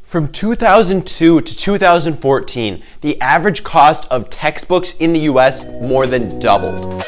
From 2002 to 2014, the average cost of textbooks in the US more than doubled.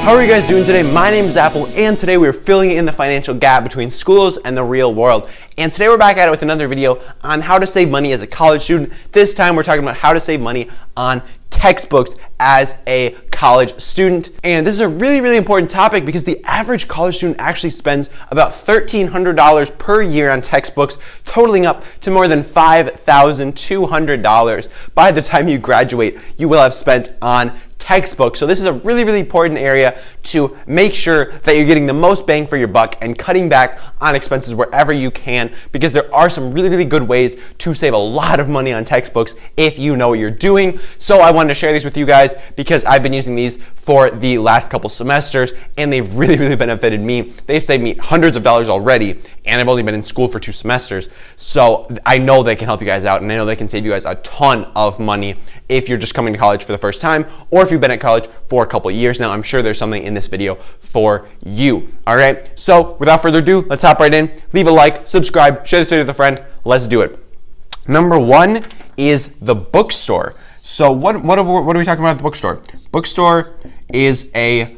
How are you guys doing today? My name is Apple, and today we're filling in the financial gap between schools and the real world. And today we're back at it with another video on how to save money as a college student. This time we're talking about how to save money on textbooks as a college student. And this is a really important topic because the average college student actually spends about $1,300 per year on textbooks, totaling up to more than $5,200 by the time you graduate. You will have spent on textbooks. So this is a really important area to make sure that you're getting the most bang for your buck and cutting back on expenses wherever you can, because there are some really good ways to save a lot of money on textbooks if you know what you're doing. So I wanted to share these with you guys because I've been using these for the last couple semesters and they've really benefited me. They've saved me hundreds of dollars already, and I've only been in school for 2 semesters. So I know they can help you guys out, and I know they can save you guys a ton of money if you're just coming to college for the first time, or if you've been at college for a couple of years now. I'm sure there's something in this video for you. All right, so without further ado, let's hop right in. Leave a like, subscribe, share this video with a friend. Let's do it. Number 1 is the bookstore. So what are we talking about at the bookstore? Bookstore is a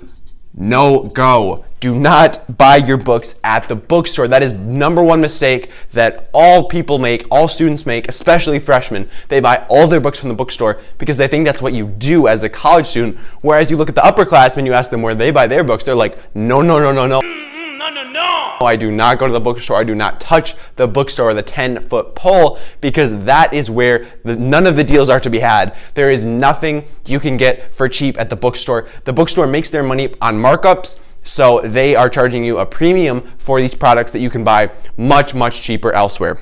no-go. Do not buy your books at the bookstore. That is number 1 mistake that all people make, all students make, especially freshmen. They buy all their books from the bookstore because they think that's what you do as a college student. Whereas you look at the upperclassmen, you ask them where they buy their books, they're like, no. No, I do not go to the bookstore. I do not touch the bookstore or the 10-foot pole, because that is where none of the deals are to be had. There is nothing you can get for cheap at the bookstore. The bookstore makes their money on markups, so they are charging you a premium for these products that you can buy much cheaper elsewhere.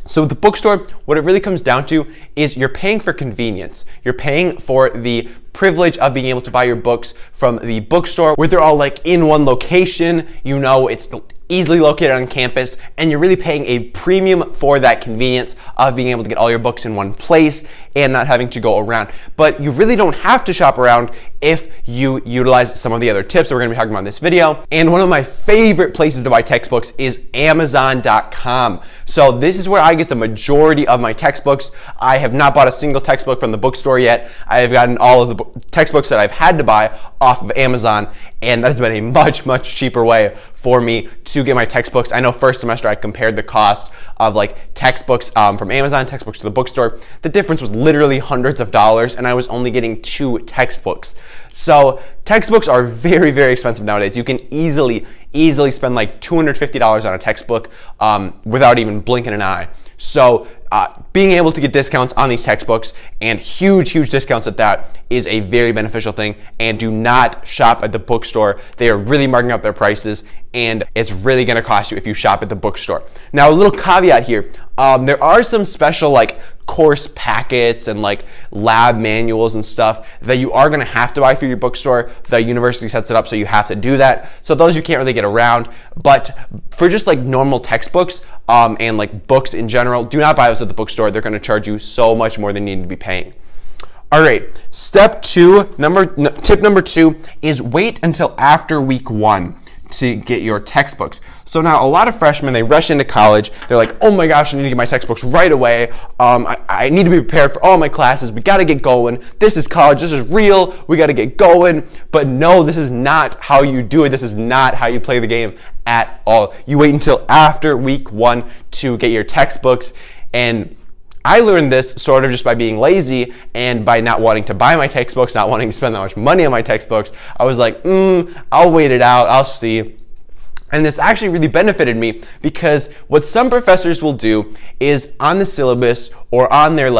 So with the bookstore, what it really comes down to is you're paying for convenience. You're paying for the privilege of being able to buy your books from the bookstore, where they're all like in one location. You know, it's easily located on campus, and you're really paying a premium for that convenience of being able to get all your books in one place and not having to go around. But you really don't have to shop around if you utilize some of the other tips that we're going to be talking about in this video. And one of my favorite places to buy textbooks is Amazon.com. So this is where I get the majority of my textbooks. I have not bought a single textbook from the bookstore yet. I have gotten all of the textbooks that I've had to buy off of Amazon, and that has been a much cheaper way for me to get my textbooks. I know first semester I compared the cost of like textbooks from Amazon, textbooks to the bookstore. The difference was literally hundreds of dollars, and I was only getting 2 textbooks. So textbooks are very expensive nowadays. You can easily spend like $250 on a textbook without even blinking an eye. So being able to get discounts on these textbooks, and huge discounts at that, is a very beneficial thing. And do not shop at the bookstore. They are really marking up their prices, and it's really going to cost you if you shop at the bookstore. Now, a little caveat here. There are some special like course packets and like lab manuals and stuff that you are going to have to buy through your bookstore. The university sets it up so you have to do that. So those you can't really get around. But for just like normal textbooks and like books in general, do not buy those at the bookstore. They're going to charge you so much more than you need to be paying. All right, tip number 2 is wait until after week 1 to get your textbooks. So now a lot of freshmen, they rush into college. They're like, oh my gosh, I need to get my textbooks right away. I need to be prepared for all my classes. We got to get going. This is college. This is real. We got to get going. But no, this is not how you do it. This is not how you play the game at all. You wait until after week 1 to get your textbooks. And I learned this sort of just by being lazy and by not wanting to buy my textbooks, not wanting to spend that much money on my textbooks. I was like, I'll wait it out, I'll see. And this actually really benefited me, because what some professors will do is on the syllabus or on their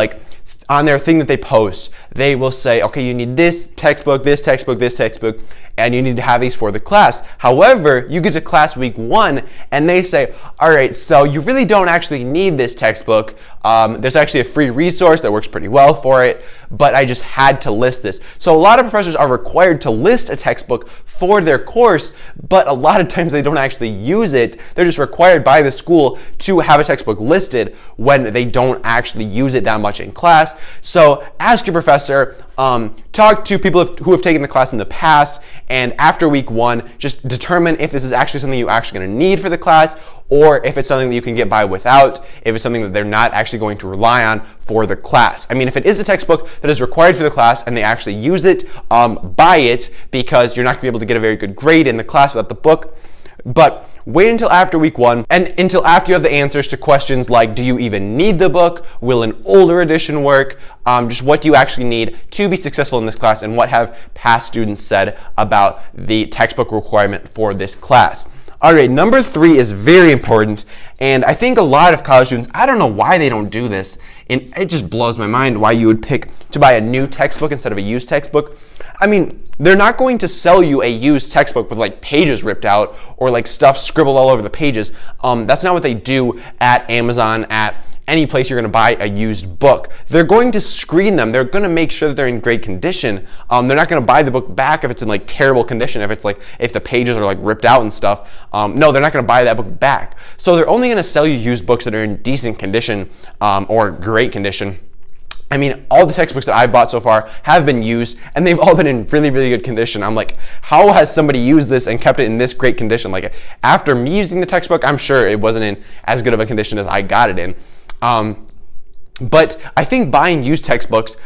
thing that they post, they will say, okay, you need this textbook, this textbook, this textbook, and you need to have these for the class. However, you get to class week 1 and they say, all right, so you really don't actually need this textbook. There's actually a free resource that works pretty well for it, but I just had to list this. So a lot of professors are required to list a textbook for their course, but a lot of times they don't actually use it. They're just required by the school to have a textbook listed when they don't actually use it that much in class. So ask your professor, talk to people who have taken the class in the past, and after week 1, just determine if this is actually something you're actually going to need for the class, or if it's something that you can get by without, if it's something that they're not actually going to rely on for the class. I mean, if it is a textbook that is required for the class and they actually use it, buy it, because you're not going to be able to get a very good grade in the class without the book. But wait until after week 1 and until after you have the answers to questions like, do you even need the book? Will an older edition work? Just what do you actually need to be successful in this class, and what have past students said about the textbook requirement for this class? All right, number 3 is very important, and I think a lot of college students, I don't know why they don't do this, and it just blows my mind why you would pick to buy a new textbook instead of a used textbook. I mean, they're not going to sell you a used textbook with like pages ripped out or like stuff scribbled all over the pages. That's not what they do at Amazon, at any place you're going to buy a used book. They're going to screen them. They're going to make sure that they're in great condition. They're not going to buy the book back if it's in like terrible condition, if the pages are like ripped out and stuff. No, they're not going to buy that book back. So they're only going to sell you used books that are in decent condition or great condition. I mean, all the textbooks that I've bought so far have been used, and they've all been in really, really good condition. I'm like, how has somebody used this and kept it in this great condition? Like, after me using the textbook, I'm sure it wasn't in as good of a condition as I got it in. But I think buying used textbooks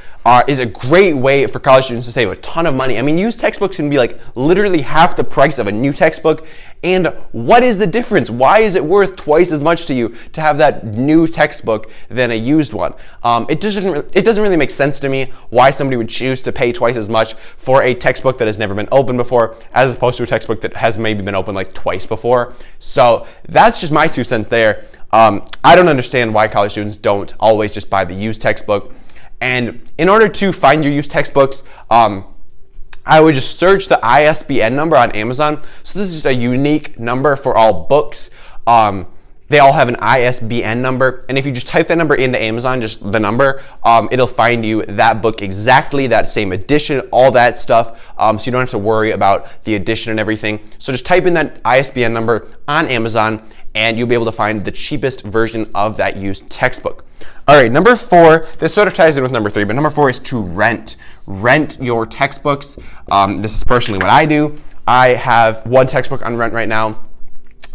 is a great way for college students to save a ton of money. I mean, used textbooks can be like literally half the price of a new textbook. And what is the difference? Why is it worth twice as much to you to have that new textbook than a used one? It doesn't really make sense to me why somebody would choose to pay twice as much for a textbook that has never been opened before, as opposed to a textbook that has maybe been opened like twice before. So that's just my 2 cents there. I don't understand why college students don't always just buy the used textbook. And in order to find your used textbooks, I would just search the ISBN number on Amazon. So this is just a unique number for all books. They all have an ISBN number, and if you just type that number into Amazon, just the number, it'll find you that book exactly, that same edition, all that stuff, so you don't have to worry about the edition and everything. So just type in that ISBN number on Amazon, and you'll be able to find the cheapest version of that used textbook. All right, number 4, this sort of ties in with number 3, but number 4 is to rent. Rent your textbooks. This is personally what I do. I have 1 textbook on rent right now.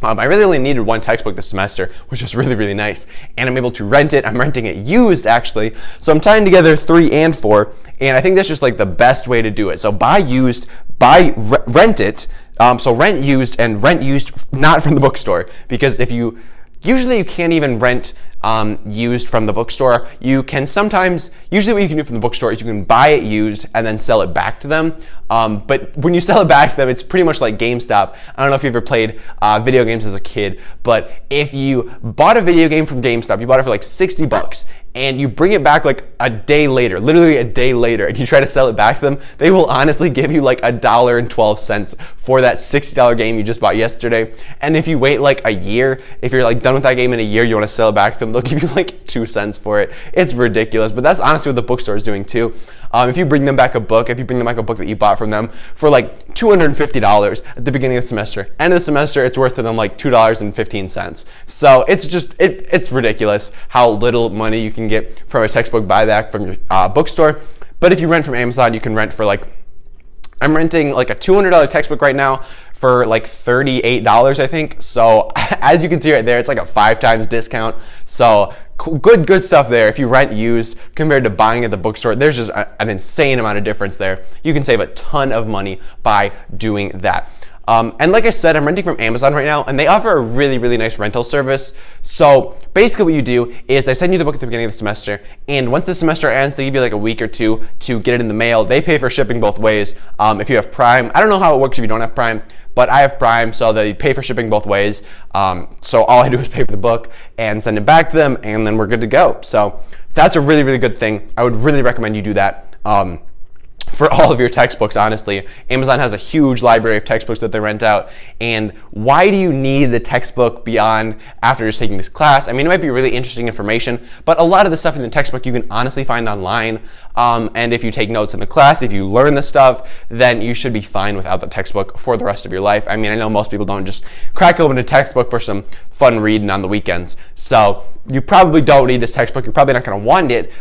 I really only needed 1 textbook this semester, which was really, really nice. And I'm able to rent it. I'm renting it used, actually. So I'm tying together 3 and 4. And I think that's just like the best way to do it. So buy used, rent it. So rent used, and rent used not from the bookstore. Because usually you can't even rent used from the bookstore. You can sometimes, usually what you can do from the bookstore is you can buy it used and then sell it back to them. But when you sell it back to them, it's pretty much like GameStop. I don't know if you ever played video games as a kid, but if you bought a video game from GameStop, you bought it for like $60, and you bring it back like a day later, literally a day later, and you try to sell it back to them, they will honestly give you like $1.12 for that $60 game you just bought yesterday. And if you wait like a year, if you're like done with that game in a year, you want to sell it back to them, they'll give you like 2 cents for it. It's ridiculous, but that's honestly what the bookstore is doing too. If you bring them back a book, that you bought from them for like $250 at the beginning of the semester, end of the semester, it's worth to them like $2.15. So it's just, it's ridiculous how little money you can get from a textbook buyback from your bookstore. But if you rent from Amazon, you can rent for like, I'm renting like a $200 textbook right now for like $38, I think. So as you can see right there, it's like a 5 times discount. So good stuff there. If you rent used compared to buying at the bookstore, there's just an insane amount of difference there. You can save a ton of money by doing that. And like I said, I'm renting from Amazon right now, and they offer a really, really nice rental service. So basically what you do is they send you the book at the beginning of the semester, and once the semester ends, they give you like a week or 2 to get it in the mail. They pay for shipping both ways. If you have Prime, I don't know how it works if you don't have Prime, but I have Prime, so they pay for shipping both ways. So all I do is pay for the book and send it back to them, and then we're good to go. So that's a really, really good thing. I would really recommend you do that. For all of your textbooks, honestly. Amazon has a huge library of textbooks that they rent out. And why do you need the textbook beyond after just taking this class? I mean, it might be really interesting information, but a lot of the stuff in the textbook you can honestly find online. And if you take notes in the class, if you learn the stuff, then you should be fine without the textbook for the rest of your life. I mean, I know most people don't just crack open a textbook for some fun reading on the weekends. So you probably don't need this textbook. You're probably not going to want it.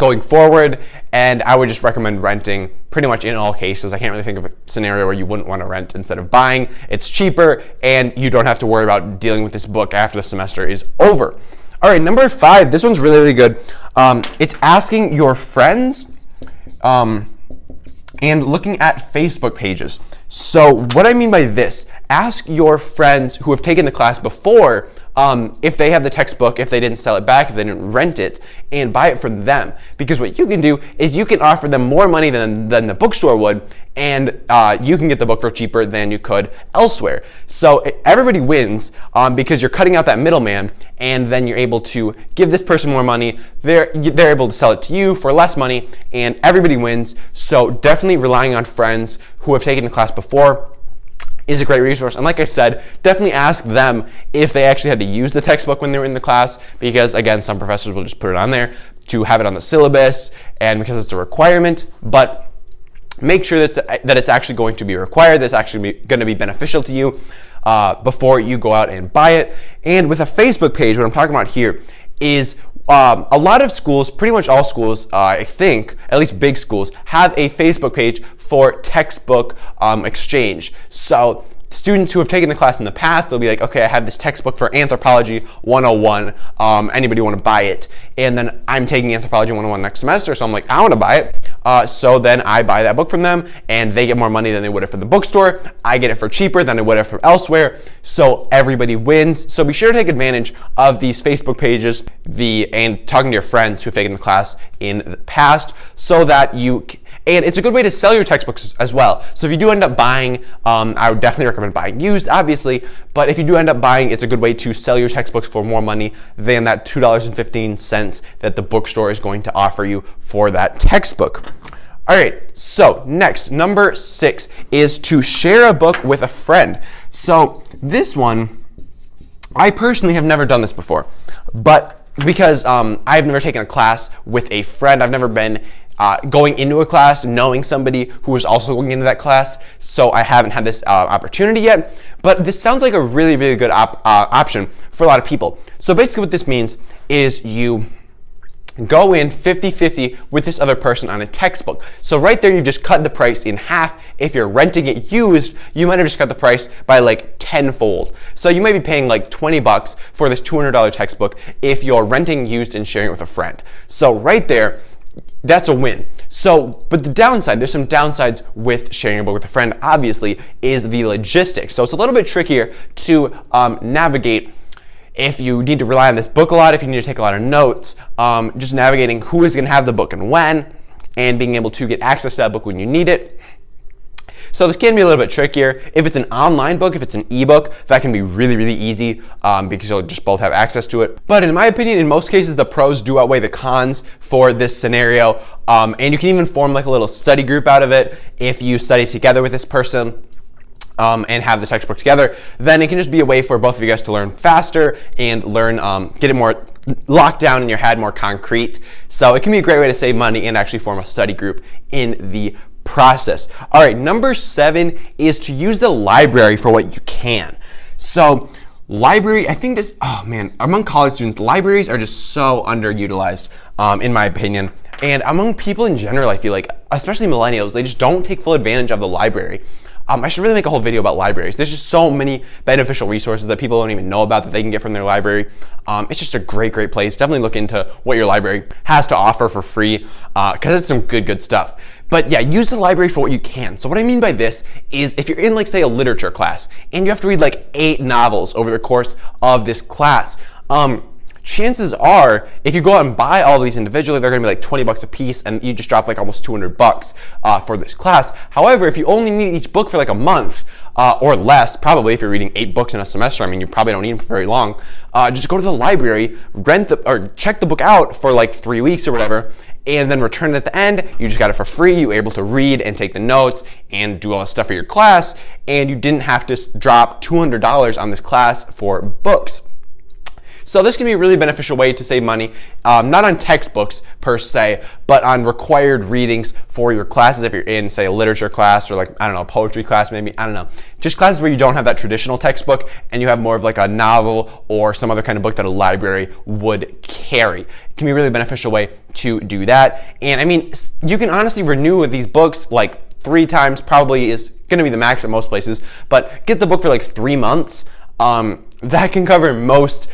going forward, and I would just recommend renting pretty much in all cases. I can't really think of a scenario where you wouldn't want to rent instead of buying. It's cheaper, and you don't have to worry about dealing with this book after the semester is over. All right, number 5, this one's really, really good. It's asking your friends and looking at Facebook pages. So what I mean by this, ask your friends who have taken the class before if they have the textbook, if they didn't sell it back, if they didn't rent it, and buy it from them. Because what you can do is you can offer them more money than the bookstore would, and you can get the book for cheaper than you could elsewhere. So everybody wins because you're cutting out that middleman, and then you're able to give this person more money. They're able to sell it to you for less money, and everybody wins. So definitely relying on friends who have taken the class before is a great resource. And like I said, definitely ask them if they actually had to use the textbook when they were in the class, because again, some professors will just put it on there to have it on the syllabus and because it's a requirement, but make sure that it's actually going to be required, that's actually going to be beneficial to you before you go out and buy it. And with a Facebook page, what I'm talking about here is a lot of schools, pretty much all schools, I think, at least big schools, have a Facebook page for textbook exchange. So students who have taken the class in the past, they'll be like, okay, I have this textbook for Anthropology 101. Anybody want to buy it? And then I'm taking Anthropology 101 next semester, so I'm like, I want to buy it. So then I buy that book from them, and they get more money than they would have from the bookstore. I get it for cheaper than I would have from elsewhere. So everybody wins. So be sure to take advantage of these Facebook pages and talking to your friends who have taken the class in the past, so that and it's a good way to sell your textbooks as well. So if you do end up buying, I would definitely recommend buying used, obviously, but if you do end up buying, it's a good way to sell your textbooks for more money than that $2.15 that the bookstore is going to offer you for that textbook. All right, so next, number 6 is to share a book with a friend. So this one, I personally have never done this before, but because I've never taken a class with a friend, I've never been going into a class knowing somebody who was also going into that class, so I haven't had this opportunity yet, but this sounds like a really, really good option for a lot of people. So basically what this means is you go in 50-50 with this other person on a textbook. So right there, you just cut the price in half. If you're renting it used, you might have just cut the price by like tenfold. So you might be paying like $20 for this $200 textbook if you're renting used and sharing it with a friend. So right there, that's a win. So, but the downside, there's some downsides with sharing a book with a friend, obviously, is the logistics. So it's a little bit trickier to navigate if you need to rely on this book a lot, if you need to take a lot of notes, just navigating who is going to have the book and when, and being able to get access to that book when you need it. So this can be a little bit trickier. If it's an online book, if it's an ebook, that can be really, really easy because you'll just both have access to it. But in my opinion, in most cases, the pros do outweigh the cons for this scenario. And you can even form like a little study group out of it if you study together with this person. And have the textbook together, then it can just be a way for both of you guys to learn faster and learn, get it more locked down in your head, more concrete. So it can be a great way to save money and actually form a study group in the process. All right, number 7 is to use the library for what you can. So library, I think this, oh man, among college students, libraries are just so underutilized, in my opinion. And among people in general, I feel like, especially millennials, they just don't take full advantage of the library. I should really make a whole video about libraries. There's just so many beneficial resources that people don't even know about that they can get from their library. It's just a great, great place. Definitely look into what your library has to offer for free because it's some good, good stuff. But yeah, use the library for what you can. So what I mean by this is if you're in like say a literature class and you have to read like 8 novels over the course of this class, chances are, if you go out and buy all these individually, they're gonna be like $20 a piece, and you just drop like almost $200 for this class. However, if you only need each book for like a month or less, probably if you're reading 8 books in a semester, I mean, you probably don't need them for very long. Just go to the library, or check the book out for like 3 weeks or whatever, and then return it at the end. You just got it for free. You were able to read and take the notes and do all the stuff for your class, and you didn't have to drop $200 on this class for books. So this can be a really beneficial way to save money, not on textbooks per se, but on required readings for your classes. If you're in, say, a literature class or like, I don't know, poetry class maybe, I don't know. Just classes where you don't have that traditional textbook and you have more of like a novel or some other kind of book that a library would carry. It can be a really beneficial way to do that. And I mean, you can honestly renew these books like 3 times, probably is going to be the max at most places, but get the book for like 3 months. That can cover most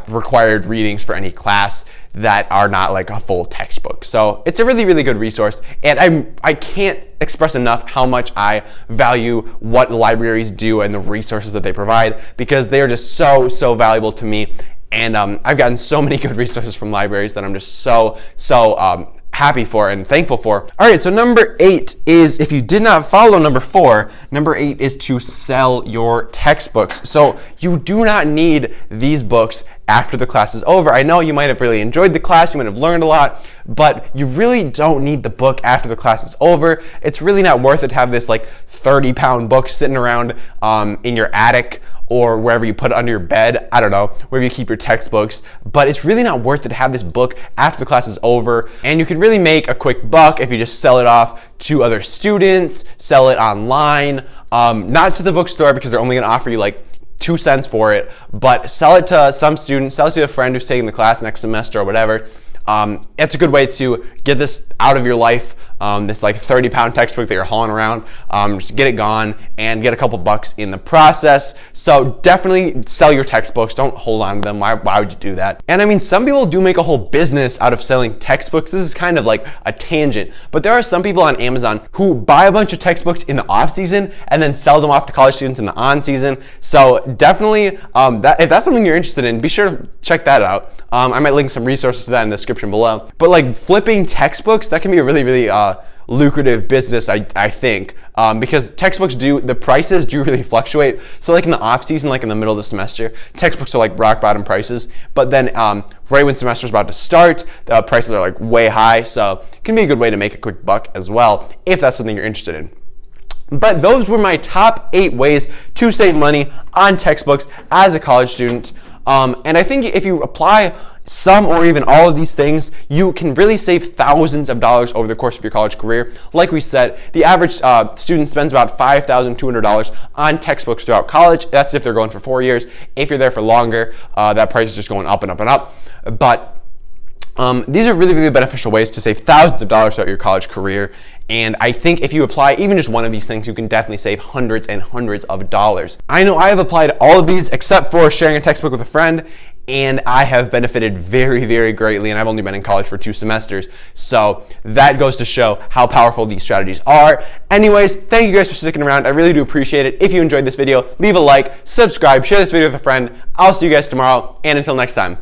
required readings for any class that are not like a full textbook. So it's a really, really good resource, and I can't express enough how much I value what libraries do and the resources that they provide, because they are just so valuable to me. And I've gotten so many good resources from libraries that I'm just so happy for and thankful for. All right, so number 8 is, if you did not follow number 4, number 8 is to sell your textbooks. So you do not need these books after the class is over. I know you might have really enjoyed the class, you might have learned a lot, but you really don't need the book after the class is over. It's really not worth it to have this like 30-pound book sitting around in your attic or wherever you put it under your bed, I don't know, wherever you keep your textbooks. But it's really not worth it to have this book after the class is over. And you can really make a quick buck if you just sell it off to other students, sell it online, not to the bookstore because they're only gonna offer you like 2 cents for it, but sell it to some student, sell it to a friend who's taking the class next semester or whatever. It's a good way to get this out of your life, this like 30-pound textbook that you're hauling around, just get it gone and get a couple bucks in the process. So definitely sell your textbooks, don't hold on to them. Why would you do that? And I mean, some people do make a whole business out of selling textbooks. This is kind of like a tangent, but there are some people on Amazon who buy a bunch of textbooks in the off season and then sell them off to college students in the on season. So definitely, if that's something you're interested in, be sure to check that out. I might link some resources to that in the description below. But like flipping textbooks, that can be a really, really lucrative business, I think, because textbooks the prices do really fluctuate. So like in the off season, like in the middle of the semester, textbooks are like rock bottom prices. But then right when semester's about to start, the prices are like way high. So it can be a good way to make a quick buck as well, if that's something you're interested in. But those were my top 8 ways to save money on textbooks as a college student. And I think if you apply some or even all of these things, you can really save thousands of dollars over the course of your college career. Like we said, the average student spends about $5,200 on textbooks throughout college. That's if they're going for 4 years. If you're there for longer, that price is just going up and up and up. But these are really, really beneficial ways to save thousands of dollars throughout your college career. And I think if you apply even just one of these things, you can definitely save hundreds and hundreds of dollars. I know I have applied all of these except for sharing a textbook with a friend, and I have benefited very, very greatly, and I've only been in college for 2 semesters. So that goes to show how powerful these strategies are. Anyways, thank you guys for sticking around. I really do appreciate it. If you enjoyed this video, leave a like, subscribe, share this video with a friend. I'll see you guys tomorrow, and until next time.